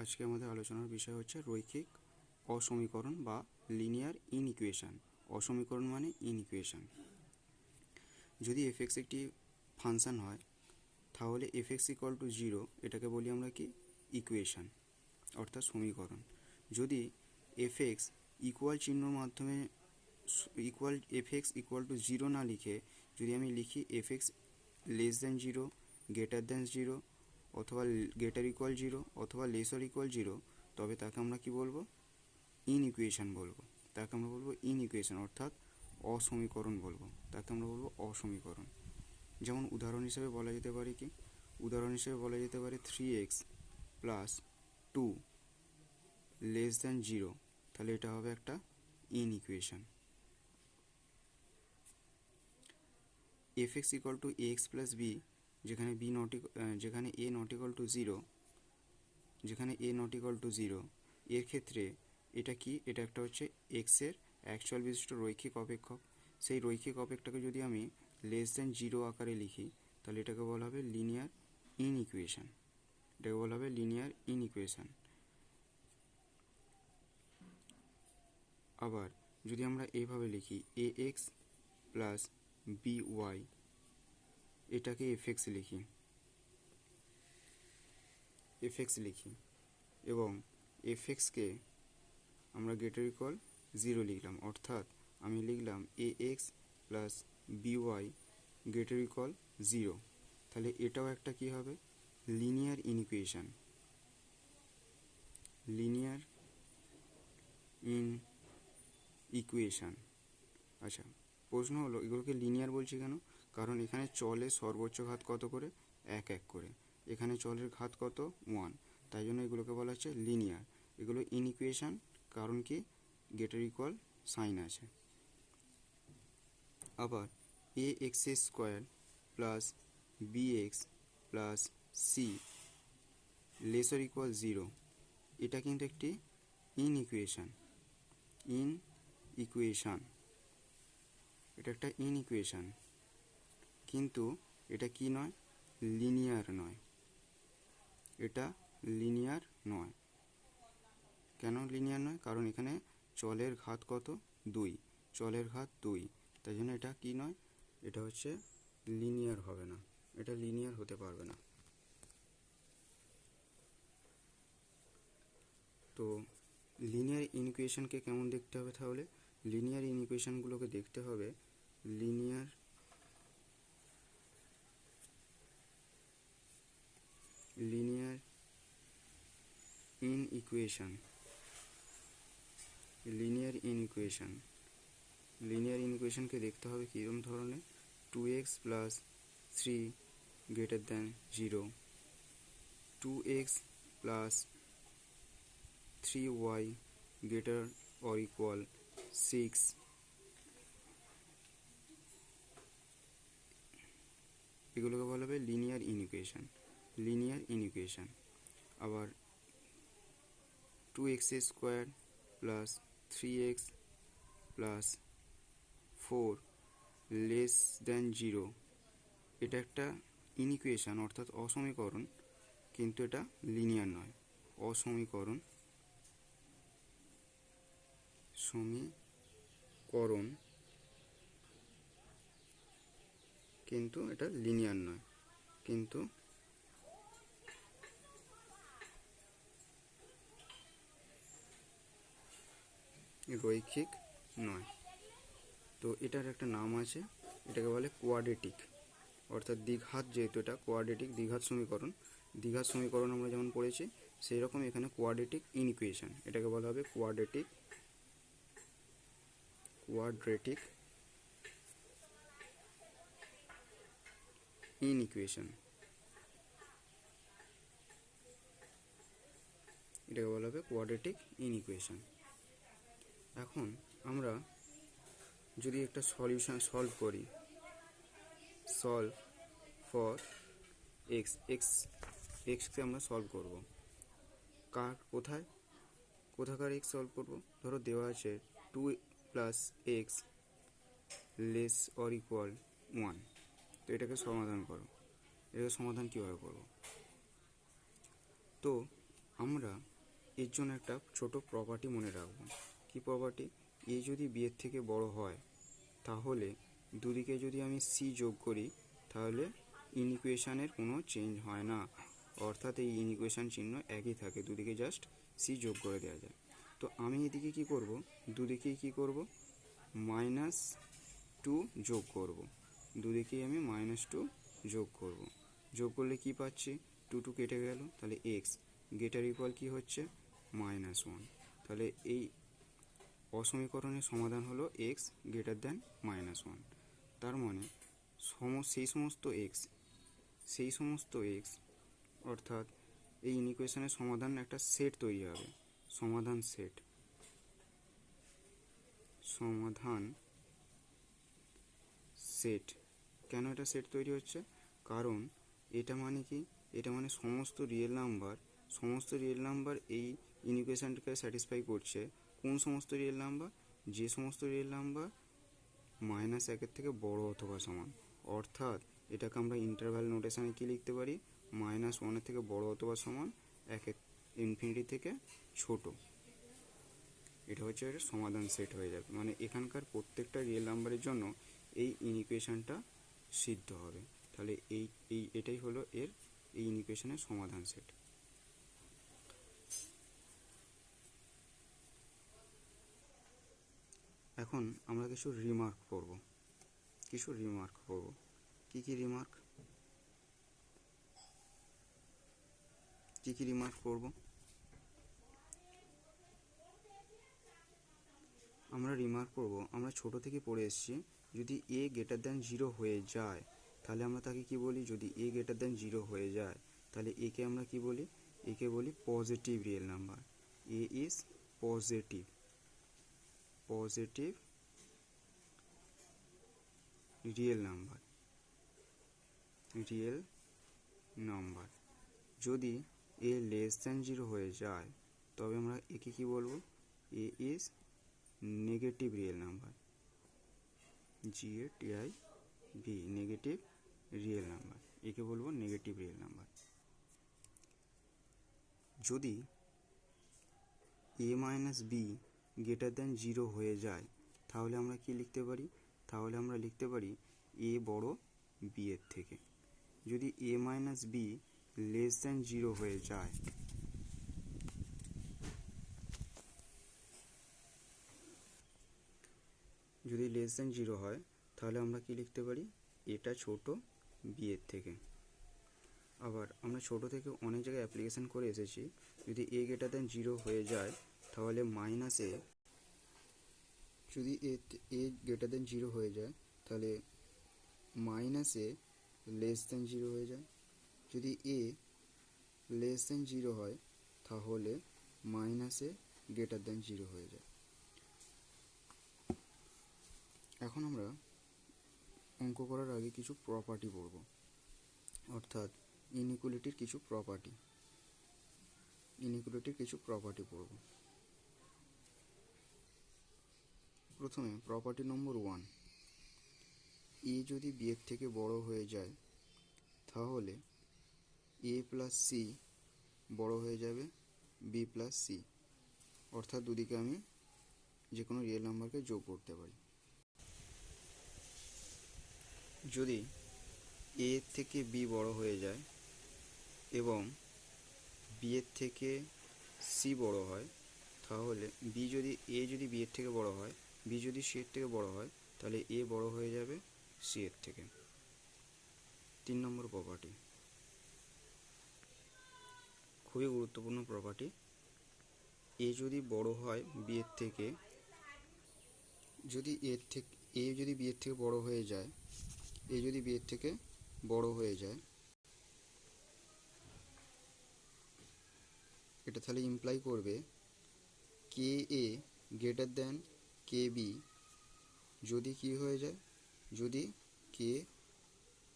আজকে আমাদের আলোচনার বিষয় হচ্ছে রৈখিক অসমীকরণ বা লিনিয়ার ইনইকুয়েশন। অসমীকরণ মানে ইনইকুয়েশন। যদি এফএক্স একটি ফাংশন হয় তাহলে এফএক্স ইকুয়াল টু 0 এটাকে বলি আমরা কি ইকুয়েশন অর্থাৎ সমীকরণ। যদি এফএক্স ইকুয়াল চিহ্নর মাধ্যমে এফএক্স ইকুয়াল টু 0 না লিখে যদি আমি লিখি FX less than 0, greater than 0 অথবা গ্রেটার ইকুয়াল 0 অথবা লেসার ইকুয়াল 0, তবে তাকে আমরা কি বলবো? ইনইকুয়েশন বলবো। তাকে আমরা বলবো ইনইকুয়েশন অর্থাৎ অসমীকরণ বলবো। তাকে আমরা বলবো অসমীকরণ। যেমন উদাহরণ হিসেবে বলা যেতে পারে কি? উদাহরণ হিসেবে বলা যেতে পারে 3x প্লাস 2 লেস দ্যান 0, তাহলে এটা হবে একটা inequation. fx equal to ax plus b, যেখানে a নট ইকুয়াল টু 0, এর ক্ষেত্রে এটা কি? এটা একটা হচ্ছে x এর অ্যাকচুয়াল বিশিষ্ট রৈখিক অপেক্ষক। সেই রৈখিক অপেক্ষকটাকে যদি আমি লেস দ্যান 0 আকারে লিখি তাহলে এটাকে বলা হবে লিনিয়ার ইনইকুয়েশন। আবার যদি আমরা এইভাবে লিখি ax প্লাস by, এটাকে এফএক্স লিখি এবং এফএক্সকে আমরা গ্রেটার ইকুয়াল 0 লিখলাম, অর্থাৎ আমি লিখলাম ax plus by greater equal 0, তাহলে এটাও একটা কি হবে? Linear inequation. আচ্ছা, প্রশ্ন হলো এগুলোকে লিনিয়ার বলছি কেন? কারণ এখানে চলের সর্বোচ্চ ঘাত কত করে? 1 করে। এখানে চলের ঘাত কত? 1, তাই জন্য এগুলোকে বলা হচ্ছে লিনিয়ার। এগুলো ইনইকুয়েশন কারণ কি? গ্রেটার ইকুয়াল সাইন আছে। আবার ax square plus bx plus c laser equal 0, এটা কিন্তু একটি ইনইকুয়েশন। এটা একটা ইনইকুয়েশন, কিন্তু এটা কি নয়? লিনিয়ার নয়। এটা লিনিয়ার নয়। কেন লিনিয়ার নয়? কারণ এখানে চলের ঘাত কত? 2, তাই জন্য এটা কি নয়? এটা হচ্ছে লিনিয়ার হবে না, এটা লিনিয়ার হতে পারবে না। তো লিনিয়ার ইনইকুয়েশনকে কেমন দেখতে হবে? তাহলে লিনিয়ার ইনইকুয়েশনগুলোকে দেখতে হবে লিনিয়ার ইনইকুয়েশনকে দেখতে হবে কীরকম ধরনের? 2x plus 3 greater than 0, 2x plus 3y greater or equal 6, এগুলোকে বলা হবে লিনিয়ার ইনইকুয়েশন। আবার 2x square plus 3x plus 4 less than 0, এটা একটা ইনইকুয়েশন অর্থাৎ অসমীকরণ, কিন্তু এটা লিনিয়ার নয়। সমীকরণ কিন্তু এটা লিনিয়ার নয়, কিন্তু রৈখিক নয়। তো এটার একটা নাম আছে, এটাকে বলে কোয়াড্রেটিক অর্থাৎ দ্বিঘাত। যেহেতু এটা কোয়াড্রেটিক দ্বিঘাত সমীকরণ আমরা যেমন পড়েছি সেই রকম এখানে কোয়াড্রেটিক ইনইকুয়েশন, এটাকে বলা হবে কোয়াড্রেটিক ইনইকুয়েশন, এটাকে বলা হবে কোয়াড্রেটিক ইনইকুয়েশন। এখন আমরা যদি একটা সলভ করি, সলভ ফর এক্সকে আমরা সলভ করব। কোথাকার এক্স সলভ করব? ধরো দেওয়া আছে 2 plus x less or equal 1, তো এটাকে সমাধান করো। এটাকে সমাধান কীভাবে করব? তো আমরা এর জন্য একটা ছোট প্রপার্টি মনে রাখব। কি প্রপার্টি? এ যদি বি এর থেকে বড় হয় তাহলে দুদিকে যদি আমি সি যোগ করি তাহলে ইনইকুয়েশানের কোনো চেঞ্জ হয় না, অর্থাৎ এই ইনইকুয়েশান চিহ্ন একই থাকে, দুদিকে জাস্ট সি যোগ করে দেওয়া যায়। তো আমি এদিকে কি করব, দুদিকেই কি করব, -2 যোগ করব, দুদিকেই আমি -2 যোগ করব। যোগ করলে কি পাচ্ছি, 2 কেটে গেল, তাহলে এক্স গ্রেটার ইকুয়াল কি হচ্ছে -1। তাহলে এই অসমীকরণের সমাধান হলো এক্স গ্রেটার দ্যান -1। তার মানে সেই সমস্ত এক্স অর্থাৎ এই ইনইকুয়েশনের সমাধান একটা সেট তৈরি হবে, সমাধান সেট। কেন এটা সেট তৈরি হচ্ছে? কারণ এটা মানে কি, এটা মানে সমস্ত রিয়েল নাম্বার এই ইনইকুয়েশনটাকে স্যাটিসফাই করছে। কোন সমস্ত রিয়েল নাম্বার? যে সমস্ত রিয়েল নাম্বার -1 থেকে বড় অথবা সমান। অর্থাৎ এটাকে আমরা ইন্টারভ্যাল নোটেশনে কি লিখতে পারি, -1 থেকে বড় অথবা সমান, ইনফিনিটি থেকে ছোট। এটা হচ্ছে এর সমাধান সেট হয়ে যাবে, মানে এখানকার প্রত্যেকটা রিয়েল নাম্বারের জন্য এই ইনইকুয়েশনটা সিদ্ধ হবে। তাহলে এটাই হলো এই ইনইকুয়েশনের সমাধান সেট। এখন আমরা কিছু রিমার্ক করব। কি কি রিমার্ক করব? আমরা ছোট থেকে পড়ে এসেছি, যদি এ গ্রেটার দ্যান 0 হয়ে যায় তাহলে আমরা তাকে কি বলি, যদি এ গ্রেটার দ্যান 0 হয়ে যায় তাহলে একে আমরা কি বলি, একে বলি positive real number. A is positive real number. যদি এ লেস দ্যান 0 হয়ে যায় তবে আমরা একে কি বলবো, a is negative real number, GATIV, negative real number. একে বলবো নেগেটিভ রিয়েল নাম্বার। যদি a - b গ্রেটার দ্যান 0 হয়ে যায় তাহলে আমরা কি লিখতে পারি, a বড় b এর থেকে। যদি a - b লেস দ্যান 0 হয়ে যায়, যদি লেস দ্যান 0 হয় তাহলে আমরা কি লিখতে পারি, এটা ছোট b এর থেকে। আবার আমরা ছোট থেকে অনেক জায়গায় অ্যাপ্লিকেশন করে এসেছি, যদি a গ্রেটার দ্যান 0 হয়ে যায় তাহলে যদি a গ্রেটার দ্যান 0 হয়ে যায় তাহলে -a লেস দ্যান 0 হয়ে যায়। যদি a লেস দ্যান 0 হয় তাহলে -a গ্রেটার দ্যান 0 হয়ে যায়। এখন আমরা অঙ্ক করার আগে কিছু প্রপার্টি পড়ব, অর্থাৎ ইনইকুয়ালিটির কিছু প্রপার্টি পড়ব। প্রথমে প্রপার্টি নম্বর 1, এ যদি বি এর থেকে বড় হয়ে যায় তাহলে a প্লাস সি বড় হয়ে যাবে বি প্লাস সি, অর্থাৎ দুদিকে আমি যে কোনো রিয়েল নাম্বারকে যোগ করতে পারি। যদি এ এর থেকে বি বড় হয়ে যায় এবং বি এর থেকে সি বড় হয় তাহলে এ যদি বি এর থেকে বড় হয়, বি যদি সি এর থেকে বড় হয় তাহলে এ বড় হয়ে যাবে সি এর থেকে। 3 নম্বর প্রপার্টি, খুবই গুরুত্বপূর্ণ প্রপার্টি। এ যদি বড় হয় বি এর থেকে, যদি এ যদি বি এর থেকে বড় হয়ে যায়, এটা তাহলে ইমপ্লাই করবে কে এ গ্রেটার দ্যান কে বি যদি কি হয়ে যায়, যদি কে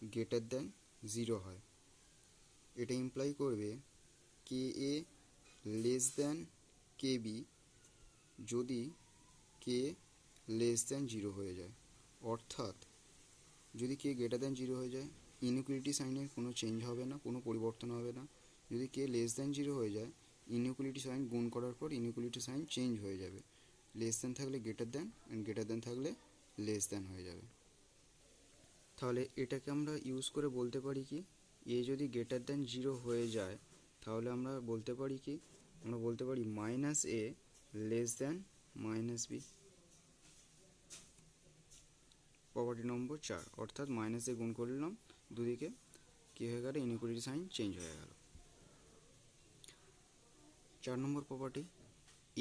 গ্রেটার দ্যান 0 হয়। এটা ইমপ্লাই করবে কে এ লেস দ্যান কে বি যদি কে লেস দ্যান 0 হয়ে যায়। অর্থাৎ যদি কে গ্রেটার দ্যান 0 হয়ে যায়, ইনইকুয়ালিটি সাইনের কোনো চেঞ্জ হবে না, কোনো পরিবর্তন হবে না। যদি কে লেস দ্যান 0 হয়ে যায়, ইনইকুয়ালিটি সাইন গুণ করার পর ইনইকুয়ালিটি সাইন চেঞ্জ হয়ে যাবে, লেস দ্যান থাকলে greater than, and greater than থাকলে লেস দ্যান হয়ে যাবে। তাহলে এটাকে আমরা ইউজ করে বলতে পারি কি, এ যদি গ্রেটার দ্যান 0 হয়ে যায় তাহলে আমরা বলতে পারি কি, আমরা বলতে পারি minus a less than minus b. Property number 4, অর্থাৎ মাইনাস এ গুণ করলাম দুদিকে, কী হয়ে গেল, ইনইকুয়ালিটি সাইন চেঞ্জ হয়ে গেল। 4 নম্বর প্রপার্টি,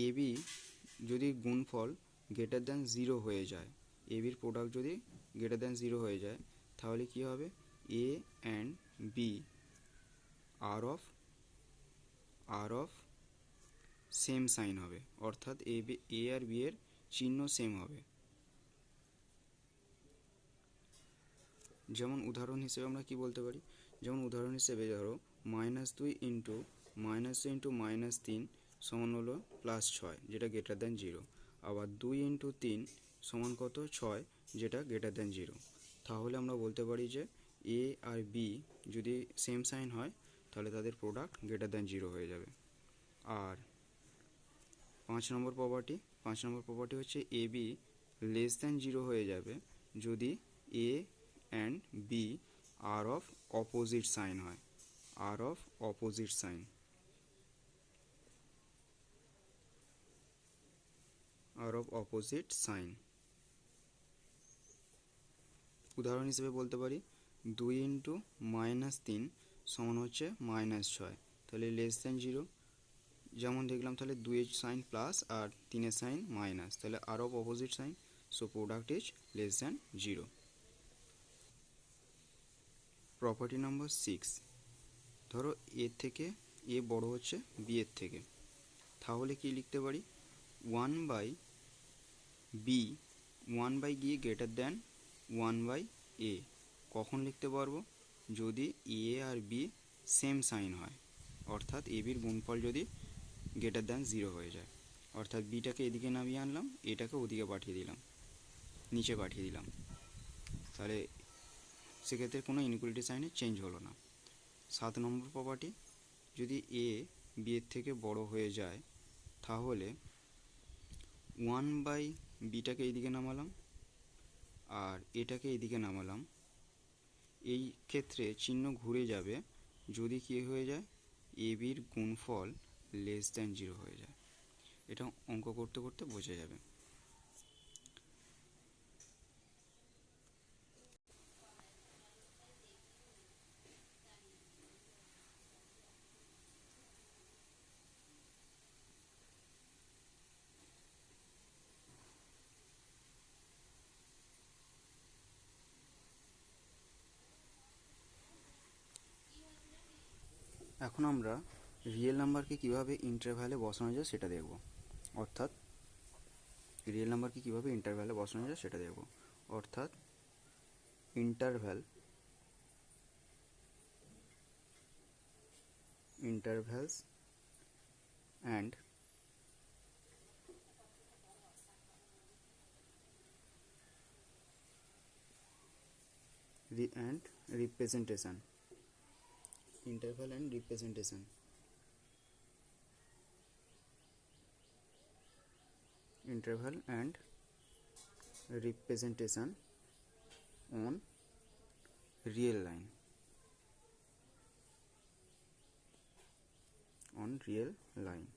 এ বি যদি গুণফল গ্রেটার দ্যান 0 হয়ে যায়, এ বির প্রোডাক্ট যদি গ্রেটার দ্যান 0 হয়ে যায় তাহলে কি হবে, a and b are of same sign হবে, অর্থাৎ এ আর বি এর চিহ্ন সেম হবে। যেমন উদাহরণ হিসেবে আমরা কি বলতে পারি, যেমন উদাহরণ হিসেবে ধরো -2 ইন্টু -3 সমান হলো +6, যেটা গ্রেটার দ্যান 0। আবার 2 ইন্টু 3 সমান কত, 6, যেটা গ্রেটার দ্যান 0। তাহলে আমরা বলতে পারি যে এ আর বি যদি সেম সাইন হয় তাহলে তাদের প্রোডাক্ট গ্রেটার দ্যান 0 হয়ে যাবে। আর 5 নম্বর প্রপার্টি হচ্ছে এ বি লেস দ্যান 0 হয়ে যাবে যদি a and b are of opposite sign হয়, are of opposite sign, are of opposite sign. উদাহরণ হিসেবে বলতে পারি 2 ইন্টু -3 সমান হচ্ছে -6, তাহলে লেস দ্যান 0। যেমন দেখলাম তাহলে 2 এর সাইন প্লাস আর 3 এর সাইন মাইনাস, তাহলে are of opposite sign, so product is less than 0। Property number 6, ধরো এর থেকে এ বড় হচ্ছে বি এর থেকে, তাহলে কি লিখতে পারি, 1/b, 1/e greater than 1/a। কখন লিখতে পারবো, যদি এ আর বি সেম সাইন হয়, অর্থাৎ এ বির গুণফল যদি গ্রেটার দ্যান 0 হয়ে যায়, অর্থাৎ বিটাকে এদিকে নামিয়ে আনলাম, এটাকে ওদিকে পাঠিয়ে দিলাম, নিচে পাঠিয়ে দিলাম, তাহলে সেক্ষেত্রে কোনো ইনইকুয়ালিটি সাইনে চেঞ্জ হলো না। 7 নম্বর প্রপার্টি, যদি এ বি এর থেকে বড় হয়ে যায় তাহলে 1/বিটাকে এইদিকে নামালাম আর এটাকে এইদিকে নামালাম, এই ক্ষেত্রে চিহ্ন ঘুরে যাবে যদি কী হয়ে যায়, এ বির গুণফল লেস দ্যান 0 হয়ে যায়। এটা অঙ্ক করতে করতে বোঝা যাবে। এখন আমরা রিয়েল নাম্বারকে কীভাবে ইন্টারভ্যালে বসানো যায় সেটা দেখব, অর্থাৎ রিয়েল নাম্বারকে কীভাবে ইন্টারভ্যালে বসানো যায় সেটা দেখব, অর্থাৎ intervals and representation, interval and representation, interval and representation on real line, on real line।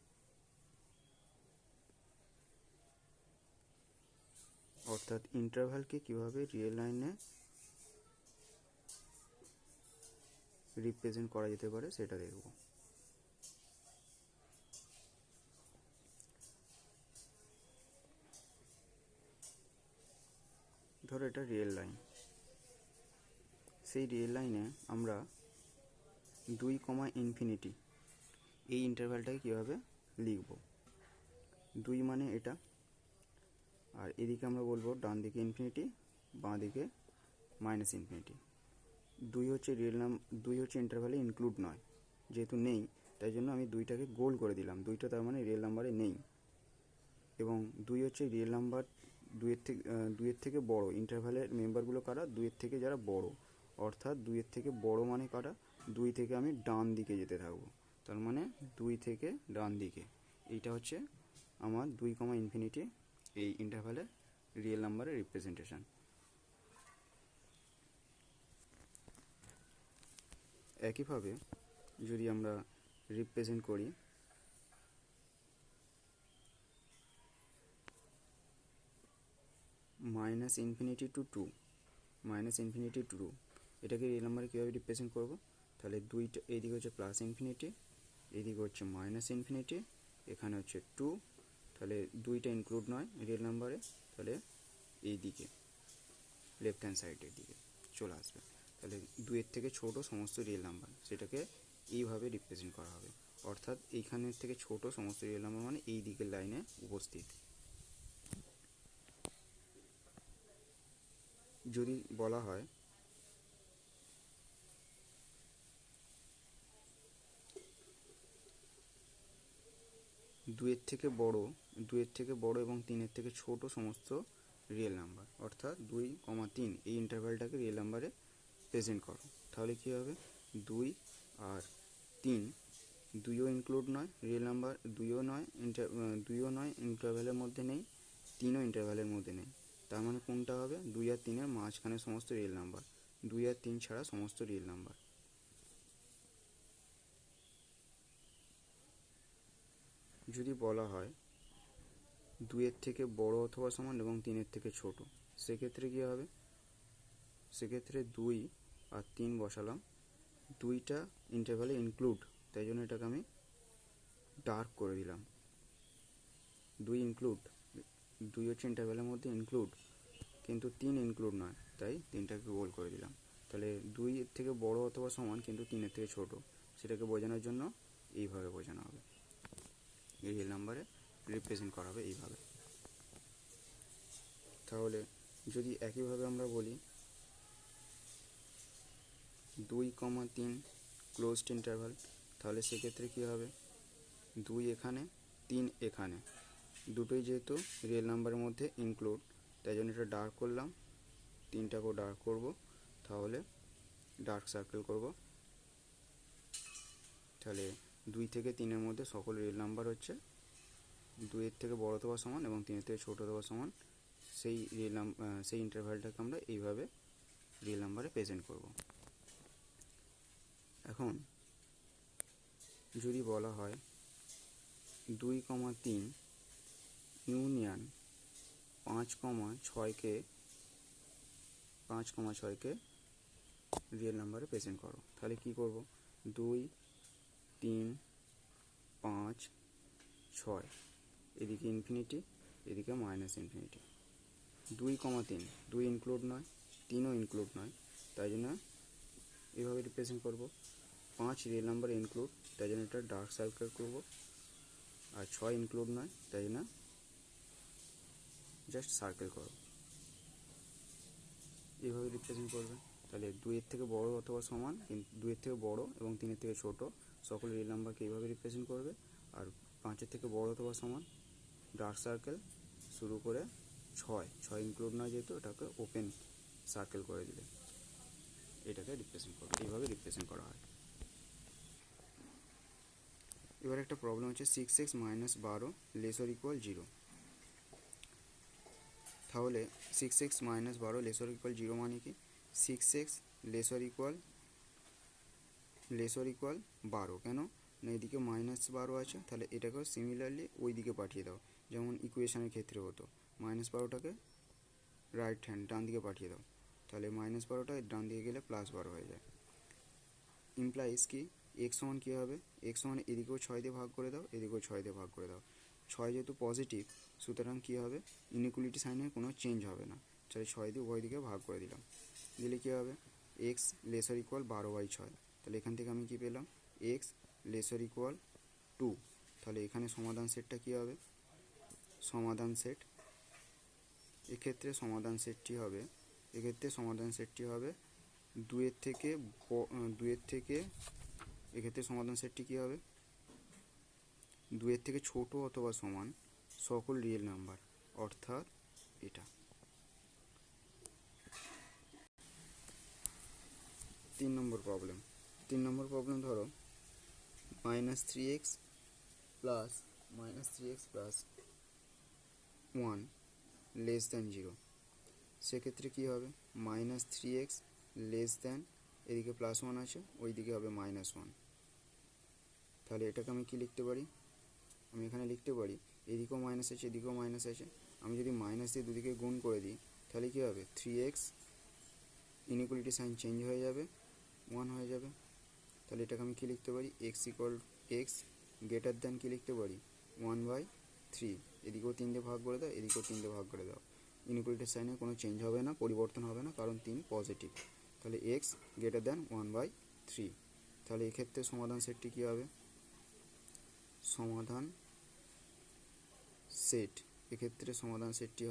অর্থাৎ ইন্টারভ্যালকে কীভাবে রিয়েল লাইনে রিপ্রেজেন্ট করা যেতে পারে সেটা দেখব। ধরো এটা রিয়েল লাইন, সেই রিয়েল লাইনে আমরা 2, এই ইন্টারভ্যালটাকে কীভাবে লিখব, 2 মানে এটা, আর এদিকে আমরা বলবো ডান দিকে ইনফিনিটি, বাঁ দিকে -। 2 হচ্ছে রিয়েল 2 হচ্ছে ইন্টারভ্যালে ইনক্লুড নয়, যেহেতু নেই তাই জন্য আমি 2টাকে গোল করে দিলাম, 2টা তার মানে রিয়েল নাম্বারে নেই। এবং 2 হচ্ছে রিয়েল নাম্বার 2 এর থেকে বড়, ইন্টারভ্যালের মেম্বারগুলো কারা, 2 এর থেকে যারা বড়, অর্থাৎ 2 এর থেকে বড় মানে কারা, 2 থেকে আমি ডান দিকে যেতে থাকবো, তার মানে 2 থেকে ডান দিকে। এইটা হচ্ছে আমার 2, এই ইন্টারভ্যালের রিয়েল নাম্বারের রিপ্রেজেন্টেশন। একইভাবে যদি আমরা রিপ্রেজেন্ট করি -∞ to 2, এটাকে রিয়েল নাম্বারে কীভাবে রিপ্রেজেন্ট করব? তাহলে দুইটা, এইদিকে হচ্ছে +∞, এইদিকে হচ্ছে -∞, এখানে হচ্ছে 2, তাহলে দুইটা ইনক্লুড নয় রিয়েল নাম্বারে, তাহলে এই দিকে লেফট হ্যান্ড সাইডের দিকে চলে আসবে। তাহলে 2-এর থেকে ছোট সমস্ত রিয়েল নাম্বার, সেটাকে এইভাবে রিপ্রেজেন্ট করা হবে। অর্থাৎ এইখানের থেকে ছোট সমস্ত রিয়েল নাম্বার মানে এই দিকের লাইনে উপস্থিত। যদি বলা হয় দুইয়ের থেকে বড় এবং 3-এর থেকে ছোট সমস্ত রিয়েল নাম্বার, অর্থাৎ 2, 3 এই ইন্টারভ্যালটাকে রিয়েল নাম্বারে প্রেজেন্ট করো। তাহলে কী হবে? 2 আর 3 দুইও ইনক্লুড নয় রিয়েল নাম্বার, দুইও নয় ইন্টারভ্যালের মধ্যে নেই, 3ও ইন্টারভ্যালের মধ্যে নেই। তার মানে কোনটা হবে? 2 আর 3-এর মাঝখানে সমস্ত রিয়েল নাম্বার, 2 আর 3 ছাড়া সমস্ত রিয়েল নাম্বার। যদি বলা হয় 2-এর থেকে বড় অথবা সমান এবং 3-এর থেকে ছোট, সেক্ষেত্রে কী হবে? সেক্ষেত্রে 2 আর 3 বসালাম, 2টা ইন্টারভ্যালে ইনক্লুড, তাই জন্য এটাকে আমি ডার্ক করে দিলাম। 2 ইনক্লুড, 2 হচ্ছে ইন্টারভ্যালের মধ্যে ইনক্লুড, কিন্তু 3 ইনক্লুড নয়, তাই 3টাকে গোল করে দিলাম। তাহলে 2-এর থেকে বড় অথবা সমান কিন্তু 3-এর থেকে ছোট, সেটাকে বোঝানোর জন্য এইভাবে বোঝানো হবে, এই রিয়েল নাম্বারে রিপ্রেজেন্ট করা হবে এইভাবে। তাহলে যদি একইভাবে আমরা বলি 2, 3 ক্লোজড ইন্টারভ্যাল, তাহলে সেক্ষেত্রে কী হবে? 2 এখানে, 3 এখানে, দুটোই যেহেতু রিয়েল নাম্বারের মধ্যে ইনক্লুড, তাই জন্য এটা ডার্ক করলাম, 3টাকেও ডার্ক করব, তাহলে ডার্ক সার্কেল করব। তাহলে 2 থেকে 3-এর মধ্যে সকল রিয়েল নাম্বার হচ্ছে 2-এর থেকে বড় অথবা সমান এবং 3-এর থেকে ছোট অথবা সমান, সেই ইন্টারভ্যালটাকে আমরা এইভাবে রিয়েল নাম্বারে প্রেজেন্ট করব। এখন যদি বলা হয় 2, 3 ইউনিয়ন 5,6কে রিয়েল নাম্বারে প্রেজেন্ট করো, তাহলে কি করব? 2, 3, 5, 6, এদিকে ইনফিনিটি, এদিকে -∞। 2, 3 2 ইনক্লুড নয়, 3ও ইনক্লুড নয়, তাই জন্য এভাবে রিপ্রেজেন্ট করব। 5 রিয়েল নাম্বার ইনক্লুড, তাই জন্য এটা ডার্ক সার্কেল করব। আর 6 ইনক্লুড নয়, তাই জন্য জাস্ট সার্কেল করো, এইভাবে রিপ্রেজেন্ট করবে। তাহলে 2-এর থেকে বড় অথবা সমান, 2-এর থেকে বড় এবং 3-এর থেকে ছোট সকল রিয়েল নাম্বারকে এইভাবে রিপ্রেজেন্ট করবে। আর 5-এর থেকে বড় অথবা সমান ডার্ক সার্কেল শুরু করে 6 ইনক্লুড নয় যেহেতু, এটাকে ওপেন সার্কেল করে দিলে এটাকে রিপ্রেজেন্ট করবে, এইভাবে রিপ্রেজেন্ট করা হয়। এবার একটা প্রবলেম হচ্ছে 6x - 12 ≤ 0। তাহলে 6x - 12 ≤ 0 মানে কি? 6x ≤ 12, কেন না এদিকে -12 আছে, তাহলে এটাকেও সিমিলারলি ওই দিকে পাঠিয়ে দাও, যেমন ইকুয়েশনের ক্ষেত্রে হতো, -12টাকে রাইট হ্যান্ড ডান দিকে পাঠিয়ে দাও, তাহলে -12টা ডান দিকে গেলে +12 হয়ে যায়। ইমপ্লাইজ কি? x সমান কী হবে? x সমান এদিকেও 6 দিয়ে ভাগ করে দাও, এদিকেও 6 দিয়ে ভাগ করে দাও। 6 যেহেতু পজিটিভ, সুতরাং কী হবে? ইনইকুয়ালিটি সাইনের কোনো চেঞ্জ হবে না, তাহলে 6 দিয়ে উভয় দিকে ভাগ করে দিলাম, দিলে কী হবে? x ≤ 12/6, তাহলে এখান থেকে আমি কী পেলাম? x ≤ 2, তাহলে এখানে সমাধান সেটটা কী হবে? সমাধান সেট এক্ষেত্রে সমাধান সেটটি হবে 2-এর থেকে এক্ষেত্রে সমাধান সেটটি কী হবে? 2-এর থেকে ছোট অথবা সমান সকল রিয়েল নাম্বার, অর্থাৎ এটা। 3 নম্বর প্রবলেম ধরো minus three x plus one less than zero, সেক্ষেত্রে কী হবে, minus three x less than, এদিকে প্লাস ওয়ান আছে, ওইদিকে হবে মাইনাস ওয়ান। তাহলে এটাকে আমি কি লিখতে পারি, আমি এখানে লিখতে পারি এদিকেও মাইনাস আছে এদিকেও মাইনাস আছে, আমি যদি মাইনাস দিয়ে দুদিকে গুণ করে দিই তাহলে কী হবে, three X inequality sign change হয়ে যাবে, ওয়ান হয়ে যাবে। তাহলে এটাকে আমি কী লিখতে পারি, এক্স গ্রেটার দ্যান কী লিখতে পারি, ওয়ান বাই থ্রি, এদিকেও 3 দিয়ে ভাগ করে দাও এদিকেও 3 দিয়ে ভাগ করে দাও, ইনইকুয়ালিটির সাইনে কোনো চেঞ্জ হবে না, পরিবর্তন হবে না, কারণ 3 পজিটিভ। তাহলে X greater than one by three. তাহলে এক্ষেত্রে সমাধান সেটটি কী হবে, সমাধান সেট, এক্ষেত্রে সমাধান সেটটি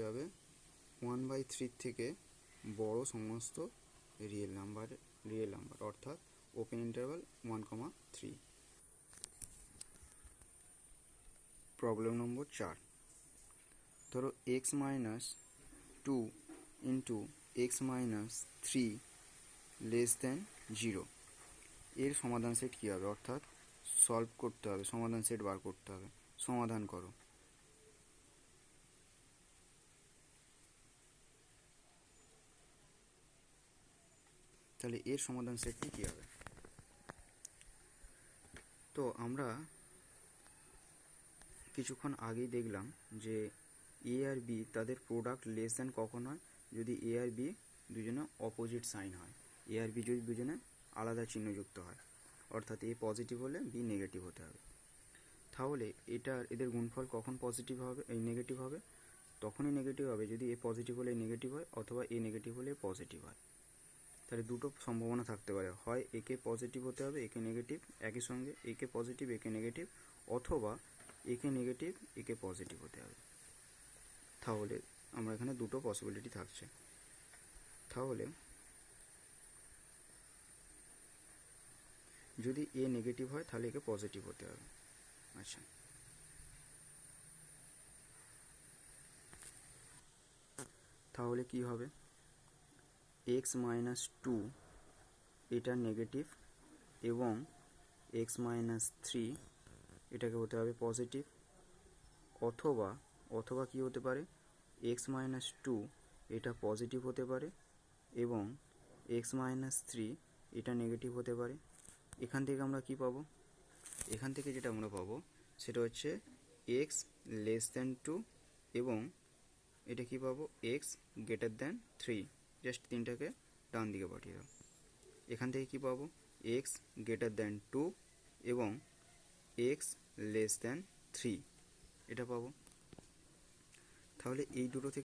হবে 1/3 থেকে বড় সমস্ত রিয়েল নাম্বার অর্থাৎ ওপেন ইন্টারভাল 1,3। প্রবলেম নম্বর 4, ধরো x minus 2 into x minus 3 less than 0, এর সমাধান সেট কী হবে, অর্থাৎ সলভ করতে হবে, সমাধান সেট বার করতে হবে, সমাধান করো। তাহলে এর সমাধান সেটটি কী হবে, তো আমরা কিছুক্ষণ আগেই দেখলাম যে এ আর বি তাদের প্রোডাক্ট লেস দ্যান কখন হয়, যদি এ আর বি দুজনে অপোজিট সাইন হয়, এ আর বি যদি দুজনে আলাদা চিহ্নযুক্ত হয়, অর্থাৎ এ পজিটিভ হলে বি নেগেটিভ হতে হবে। তাহলে এদের গুণফল কখন পজিটিভ হবে, এই নেগেটিভ হবে, তখনই নেগেটিভ হবে যদি এ পজিটিভ হলে নেগেটিভ হয়, অথবা এ নেগেটিভ হলে পজিটিভ হয়। তাহলে দুটো সম্ভাবনা থাকতে পারে, হয় একে পজিটিভ হতে হবে একে নেগেটিভ, একই সঙ্গে একে পজিটিভ একে নেগেটিভ, অথবা একে নেগেটিভ একে পজিটিভ হতে হবে। তাহলে আমরা এখানে দুটো পসিবিলিটি থাকছে। তাহলে যদি এ নেগেটিভ হয় তাহলে একে পজিটিভ হতে হবে। আচ্ছা, তাহলে কি হবে, এক্স মাইনাস টু এটা নেগেটিভ এবং এক্স মাইনাস থ্রি এটাকে হতে হবে পজিটিভ, অথবা কি হতে পারে, এক্স মাইনাস টু এটা পজিটিভ হতে পারে এবং এক্স মাইনাস থ্রি এটা নেগেটিভ হতে পারে। এখান থেকে আমরা কি পাবো, এখান থেকে যেটা আমরা পাবো সেটা হচ্ছে এক্স লেস দ্যান টু এবং এটা কি পাবো, x greater than three, just তিনটাকে ডান দিকে পাঠিয়ে দাও। এখান থেকে কি পাবো, এক্স গ্রেটার দ্যান টু এবং এক্স লেস দ্যান থ্রি, এটা পাবো। তাহলে এই দুটো থেকে